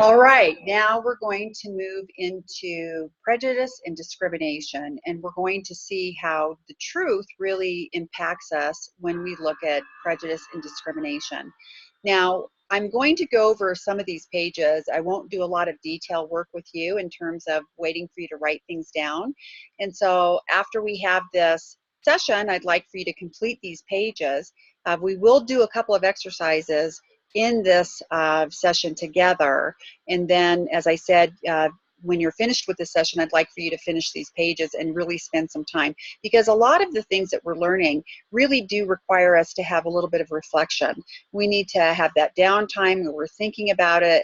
All right, now we're going to move into prejudice and discrimination, and we're going to see how the truth really impacts us when we look at prejudice and discrimination. Now, I'm going to go over some of these pages. I won't do a lot of detail work with you in terms of waiting for you to write things down. And so after we have this session, I'd like for you to complete these pages. We will do a couple of exercises in this session together. And then, as I said, when you're finished with the session, I'd like for you to finish these pages and really spend some time, because a lot of the things that we're learning really do require us to have a little bit of reflection. We need to have that downtime where we're thinking about it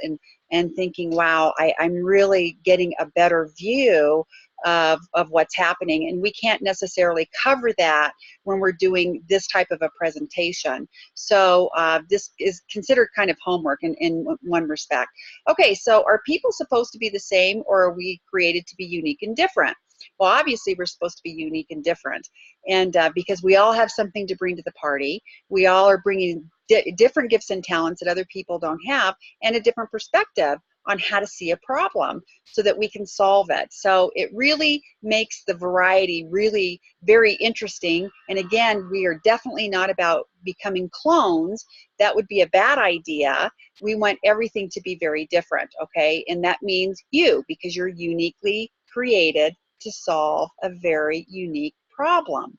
and thinking, wow, I'm really getting a better view of what's happening. And we can't necessarily cover that when we're doing this type of a presentation. So this is considered kind of homework in one respect. Okay, so are people supposed to be the same, or are we created to be unique and different? Well, obviously we're supposed to be unique and different, and because we all have something to bring to the party. We all are bringing different gifts and talents that other people don't have, and a different perspective on how to see a problem so that we can solve it. So it really makes the variety really very interesting. And again, we are definitely not about becoming clones. That would be a bad idea. We want everything to be very different, okay? And that means you, because you're uniquely created to solve a very unique problem.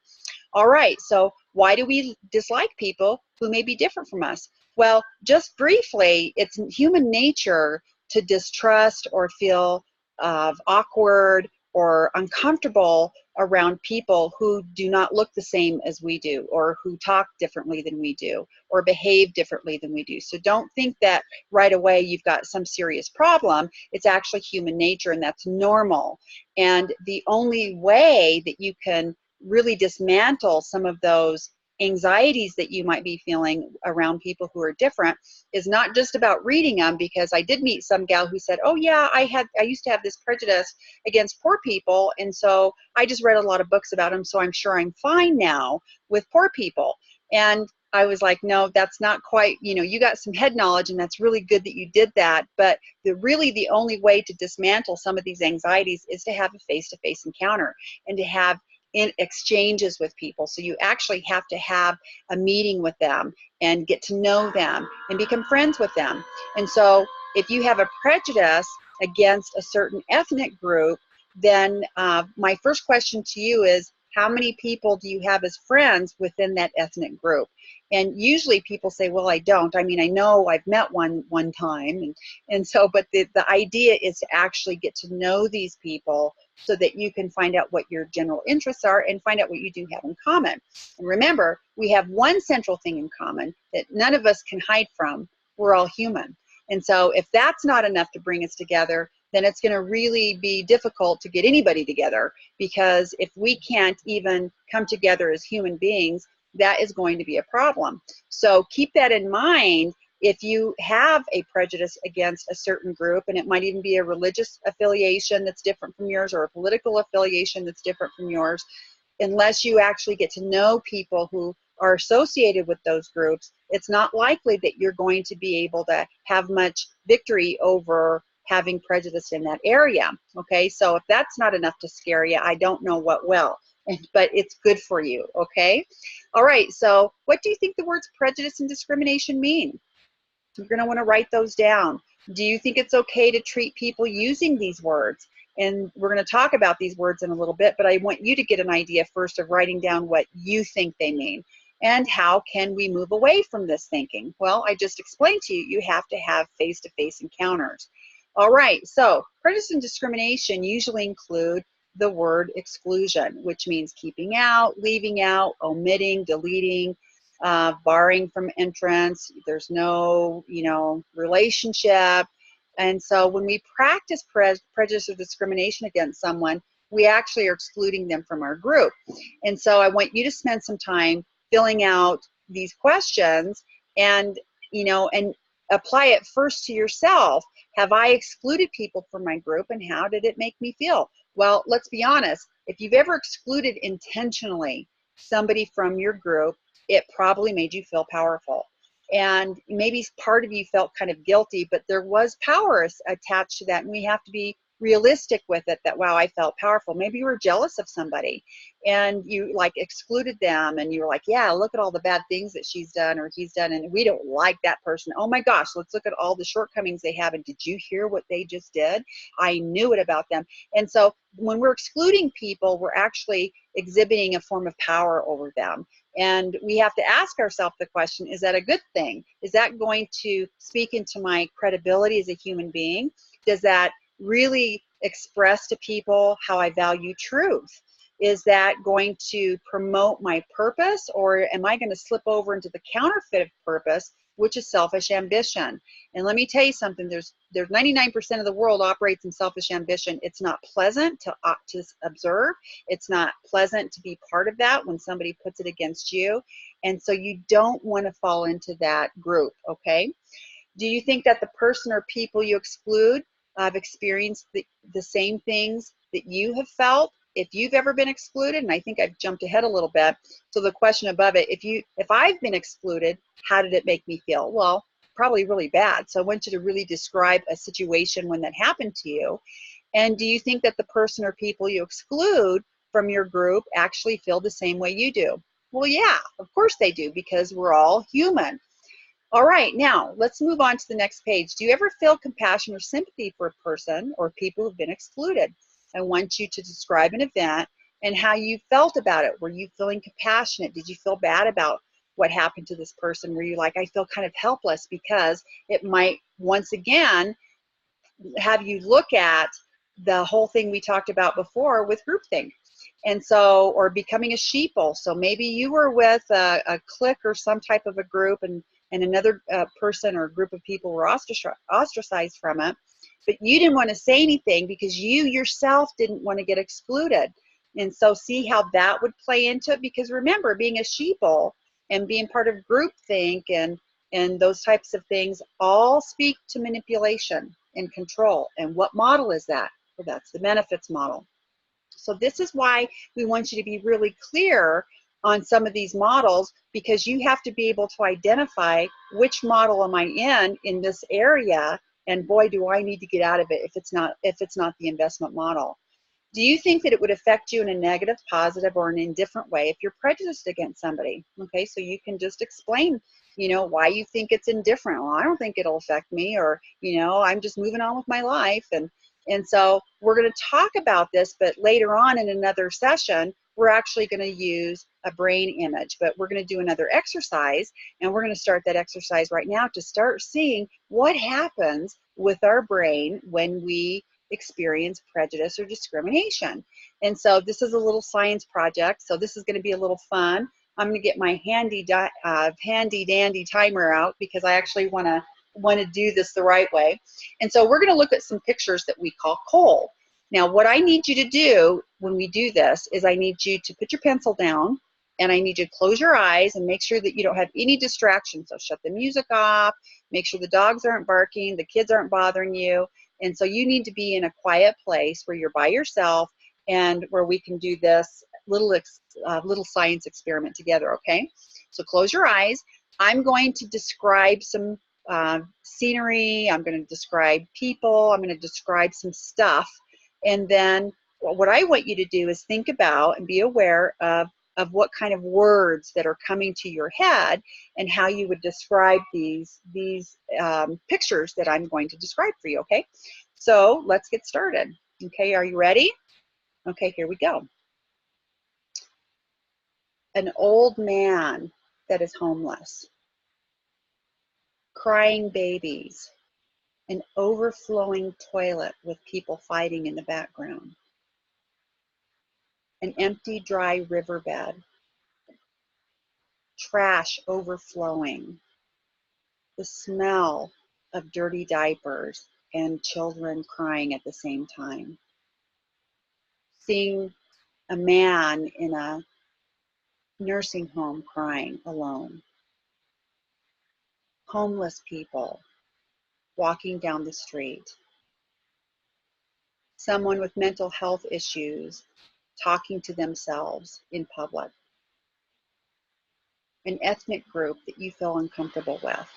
All right, so why do we dislike people who may be different from us? Well, just briefly, it's human nature to distrust or feel awkward or uncomfortable around people who do not look the same as we do, or who talk differently than we do, or behave differently than we do. So don't think that right away you've got some serious problem. It's actually human nature, and that's normal. And the only way that you can really dismantle some of those anxieties that you might be feeling around people who are different is not just about reading them, because I did meet some gal who said, oh yeah, I used to have this prejudice against poor people, and so I just read a lot of books about them, so I'm sure I'm fine now with poor people. And I was like, no, that's not quite, you got some head knowledge, and that's really good that you did that, but really the only way to dismantle some of these anxieties is to have a face-to-face encounter and to have in exchanges with people. So you actually have to have a meeting with them and get to know them and become friends with them. And so if you have a prejudice against a certain ethnic group, then my first question to you is, how many people do you have as friends within that ethnic group? And usually people say, well, I don't. I mean, I know I've met one time. And so, but the idea is to actually get to know these people so that you can find out what your general interests are and find out what you do have in common. And remember, we have one central thing in common that none of us can hide from. We're all human. And so if that's not enough to bring us together, then it's going to really be difficult to get anybody together, because if we can't even come together as human beings, that is going to be a problem. So keep that in mind. If you have a prejudice against a certain group, and it might even be a religious affiliation that's different from yours, or a political affiliation that's different from yours, unless you actually get to know people who are associated with those groups, it's not likely that you're going to be able to have much victory over having prejudice in that area. Okay, so if that's not enough to scare you, I don't know what will. But it's good for you. Okay, all right, so what do you think the words prejudice and discrimination mean? You're going to want to write those down. Do you think it's okay to treat people using these words? And we're going to talk about these words in a little bit, but I want you to get an idea first of writing down what you think they mean. And how can we move away from this thinking? Well, I just explained to you, you have to have face-to-face encounters. All right, so prejudice and discrimination usually include the word exclusion, which means keeping out, leaving out, omitting, deleting, barring from entrance. There's no, relationship. And so when we practice prejudice or discrimination against someone, we actually are excluding them from our group. And so I want you to spend some time filling out these questions and, and apply it first to yourself. Have I excluded people from my group, and how did it make me feel? Well, let's be honest. If you've ever excluded intentionally somebody from your group, it probably made you feel powerful. And maybe part of you felt kind of guilty, but there was power attached to that, and we have to be realistic with it, that wow, I felt powerful. Maybe you were jealous of somebody and you like excluded them, and you were like, yeah, look at all the bad things that she's done or he's done, and we don't like that person. Oh my gosh, let's look at all the shortcomings they have, and did you hear what they just did? I knew it about them. And so when we're excluding people, we're actually exhibiting a form of power over them. And we have to ask ourselves the question, is that a good thing? Is that going to speak into my credibility as a human being? Does that really express to people how I value truth? Is that going to promote my purpose, or am I going to slip over into the counterfeit of purpose, which is selfish ambition? And let me tell you something, there's 99% of the world operates in selfish ambition. It's not pleasant to observe. It's not pleasant to be part of that when somebody puts it against you. And so you don't want to fall into that group, okay? Do you think that the person or people you exclude have experienced the same things that you have felt if you've ever been excluded? And I think I've jumped ahead a little bit. So the question above it, if I've been excluded, how did it make me feel? Well, probably really bad. So I want you to really describe a situation when that happened to you. And do you think that the person or people you exclude from your group actually feel the same way you do? Well, yeah, of course they do, because we're all human. All right, now let's move on to the next page. Do you ever feel compassion or sympathy for a person or people who've been excluded? I want you to describe an event and how you felt about it. Were you feeling compassionate? Did you feel bad about what happened to this person? Were you like, I feel kind of helpless, because it might once again have you look at the whole thing we talked about before with groupthink. And so, or becoming a sheeple. So maybe you were with a clique or some type of a group, and another person or group of people were ostracized from it, but you didn't want to say anything because you yourself didn't want to get excluded. And so see how that would play into it, because remember, being a sheeple and being part of groupthink and those types of things all speak to manipulation and control. And what model is that? Well, that's the benefits model. So this is why we want you to be really clear on some of these models, because you have to be able to identify which model am I in this area, and boy, do I need to get out of it if it's not the investment model. Do you think that it would affect you in a negative, positive, or an indifferent way if you're prejudiced against somebody? Okay, so you can just explain, why you think it's indifferent. Well, I don't think it'll affect me, or, I'm just moving on with my life. And so we're going to talk about this, but later on in another session, we're actually going to use a brain image, but we're going to do another exercise, and we're going to start that exercise right now to start seeing what happens with our brain when we experience prejudice or discrimination. And so this is a little science project, so this is going to be a little fun. I'm going to get my handy dandy timer out, because I actually want to do this the right way. And so we're going to look at some pictures that we call coal. Now, what I need you to do when we do this is I need you to put your pencil down, and I need you to close your eyes and make sure that you don't have any distractions. So shut the music off, make sure the dogs aren't barking, the kids aren't bothering you. And so you need to be in a quiet place where you're by yourself, and where we can do this little science experiment together, okay? So close your eyes. I'm going to describe some scenery. I'm going to describe people. I'm going to describe some stuff. And then what I want you to do is think about and be aware of what kind of words that are coming to your head, and how you would describe these pictures that I'm going to describe for you, okay? So let's get started. Okay, are you ready? Okay, here we go. An old man that is homeless, crying babies, an overflowing toilet with people fighting in the background, an empty, dry riverbed, trash overflowing, the smell of dirty diapers, and children crying at the same time. Seeing a man in a nursing home crying alone. Homeless people walking down the street. Someone with mental health issues talking to themselves in public. An ethnic group that you feel uncomfortable with.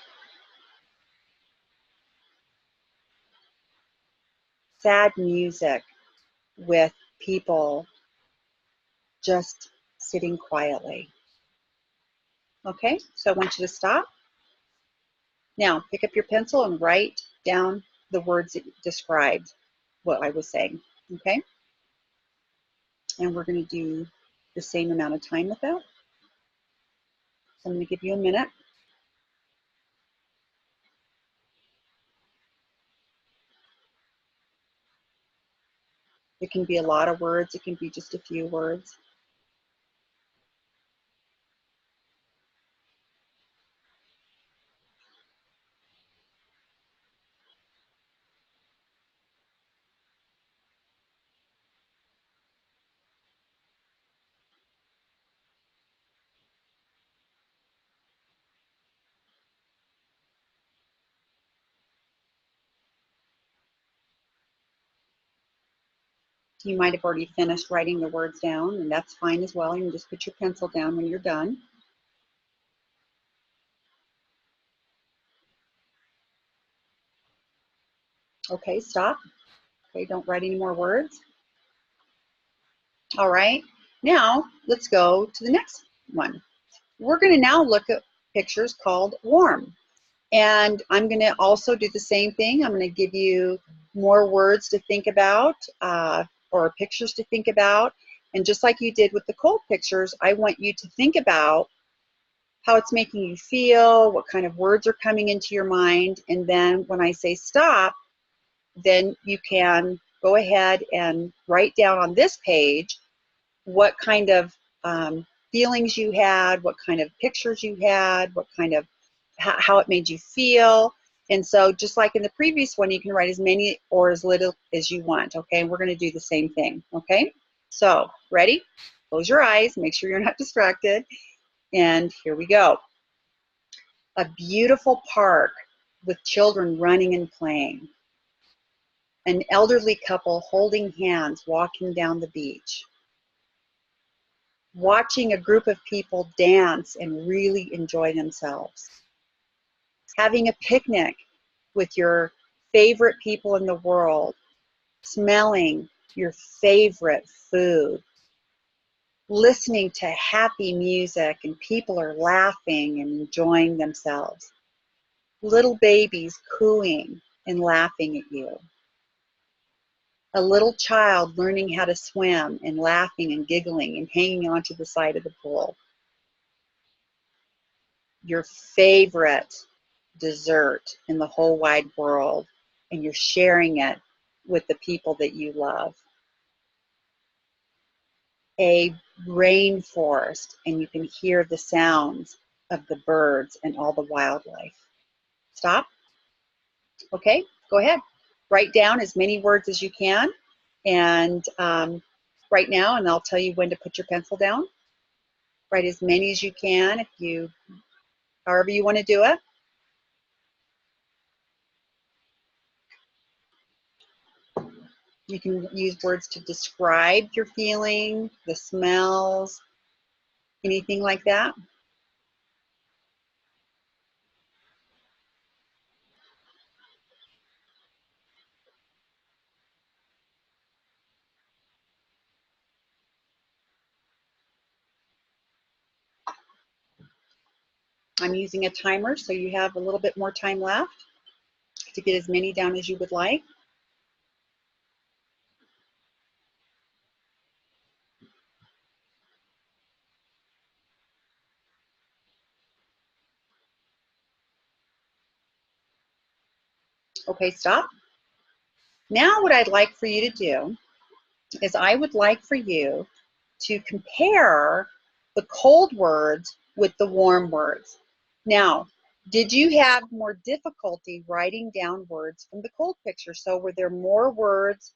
Sad music with people just sitting quietly. Okay, so I want you to stop. Now, pick up your pencil and write down the words that described what I was saying. Okay, and we're going to do the same amount of time with that. So I'm going to give you a minute. It can be a lot of words, it can be just a few words. You might have already finished writing the words down, and that's fine as well. You can just put your pencil down when you're done. Okay, stop. Okay, don't write any more words. All right, now let's go to the next one. We're going to now look at pictures called warm. And I'm going to also do the same thing. I'm going to give you more words to think about or pictures to think about. And just like you did with the cold pictures, I want you to think about how it's making you feel, what kind of words are coming into your mind. And then when I say stop, then you can go ahead and write down on this page what kind of feelings you had, what kind of pictures you had, what kind of how it made you feel. And so just like in the previous one, you can write as many or as little as you want. Okay, we're going to do the same thing. Okay, so ready? Close your eyes, make sure you're not distracted, and here we go. A beautiful park with children running and playing. An elderly couple holding hands walking down the beach. Watching a group of people dance and really enjoy themselves. Having a picnic with your favorite people in the world. Smelling your favorite food. Listening to happy music and people are laughing and enjoying themselves. Little babies cooing and laughing at you. A little child learning how to swim and laughing and giggling and hanging onto the side of the pool. Your favorite dessert in the whole wide world, and you're sharing it with the people that you love. A rainforest, and you can hear the sounds of the birds and all the wildlife. Stop. Okay, go ahead. Write down as many words as you can, and right now, and I'll tell you when to put your pencil down. Write as many as you can, if you, however you want to do it. You can use words to describe your feeling, the smells, anything like that. I'm using a timer, so you have a little bit more time left to get as many down as you would like. Okay, stop. Now what I'd like for you to do is I would like for you to compare the cold words with the warm words. Now, did you have more difficulty writing down words from the cold picture? So were there more words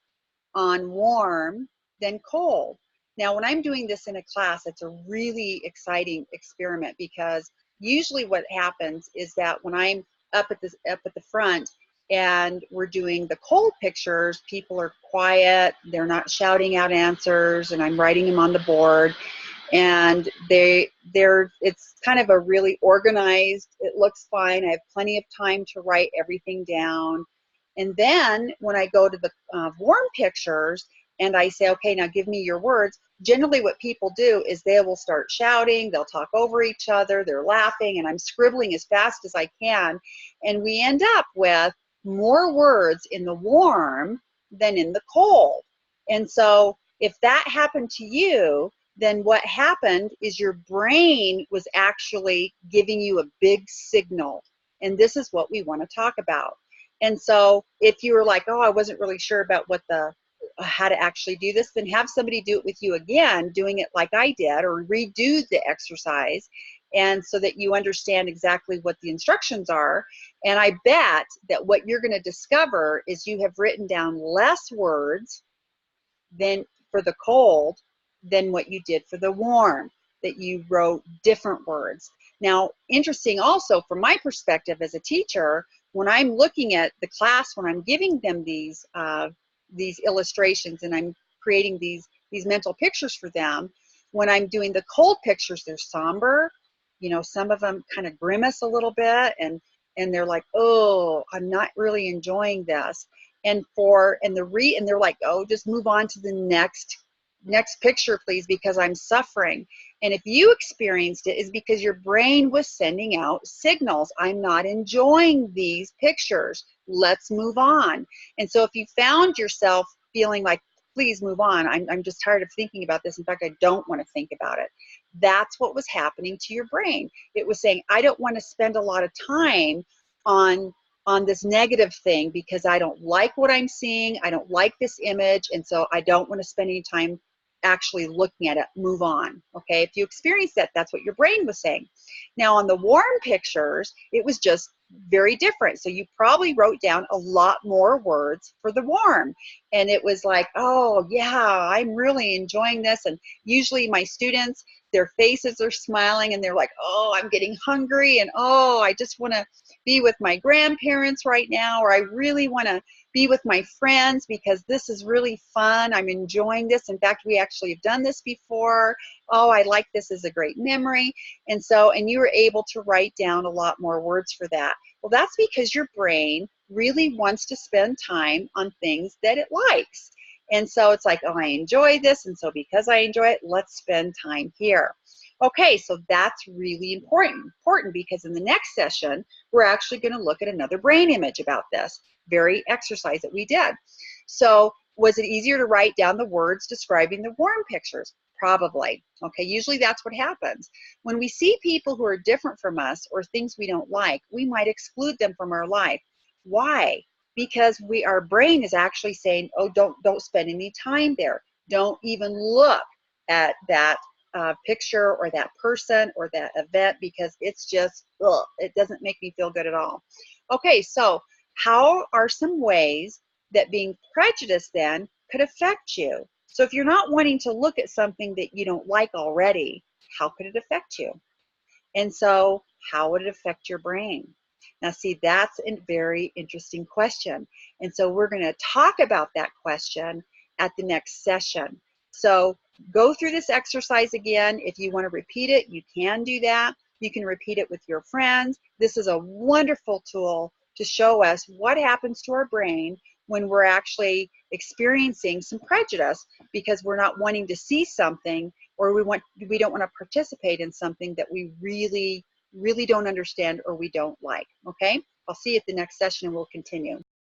on warm than cold? Now, when I'm doing this in a class, it's a really exciting experiment because usually what happens is that when I'm up at the front and we're doing the cold pictures, people are quiet, they're not shouting out answers, and I'm writing them on the board. And it's kind of a really organized, it looks fine. I have plenty of time to write everything down. And then when I go to the warm pictures and I say, okay, now give me your words, generally what people do is they will start shouting, they'll talk over each other, they're laughing, and I'm scribbling as fast as I can. And we end up with more words in the warm than in the cold. And so if that happened to you, then what happened is your brain was actually giving you a big signal. And this is what we want to talk about. And so if you were like, oh, I wasn't really sure about what how to actually do this, then have somebody do it with you again, doing it like I did, or redo the exercise, and so that you understand exactly what the instructions are. And I bet that what you're going to discover is you have written down less words than for the cold than what you did for the warm, that you wrote different words. Now, interesting also from my perspective as a teacher, when I'm looking at the class, when I'm giving them these illustrations and I'm creating these mental pictures for them, when I'm doing the cold pictures, they're somber. You know, some of them kind of grimace a little bit, and they're like, oh, I'm not really enjoying this. And they're like, oh, just move on to the next picture, please, because I'm suffering. And if you experienced it, is because your brain was sending out signals. I'm not enjoying these pictures. Let's move on. And so if you found yourself feeling like, please move on, I'm just tired of thinking about this. In fact, I don't want to think about it. That's what was happening to your brain. It was saying, I don't want to spend a lot of time on this negative thing because I don't like what I'm seeing. I don't like this image. And so I don't want to spend any time actually looking at it. Move on. Okay. If you experience that, that's what your brain was saying. Now on the warm pictures, it was just very different. So you probably wrote down a lot more words for the warm. And it was like, oh yeah, I'm really enjoying this. And usually my students, their faces are smiling and they're like, oh, I'm getting hungry. And oh, I just want to be with my grandparents right now, or I really want to be with my friends because this is really fun. I'm enjoying this. In fact, we actually have done this before. Oh, I like this as a great memory. And you were able to write down a lot more words for that. Well, that's because your brain really wants to spend time on things that it likes. And so it's like, oh, I enjoy this. And so because I enjoy it, let's spend time here. Okay, so that's really important because in the next session, we're actually going to look at another brain image about this very exercise that we did. So was it easier to write down the words describing the warm pictures? Probably. Okay, usually that's what happens. When we see people who are different from us or things we don't like, we might exclude them from our life. Why? Because our brain is actually saying, oh, don't spend any time there. Don't even look at that picture or that person or that event because it's just, ugh, it doesn't make me feel good at all. Okay, so how are some ways that being prejudiced then could affect you? So if you're not wanting to look at something that you don't like already, how could it affect you? And so how would it affect your brain? Now, see, that's a very interesting question. And so we're going to talk about that question at the next session. So go through this exercise again. If you want to repeat it, you can do that. You can repeat it with your friends. This is a wonderful tool to show us what happens to our brain when we're actually experiencing some prejudice because we're not wanting to see something, or we don't want to participate in something that we really don't understand or we don't like. Okay, I'll see you at the next session and we'll continue.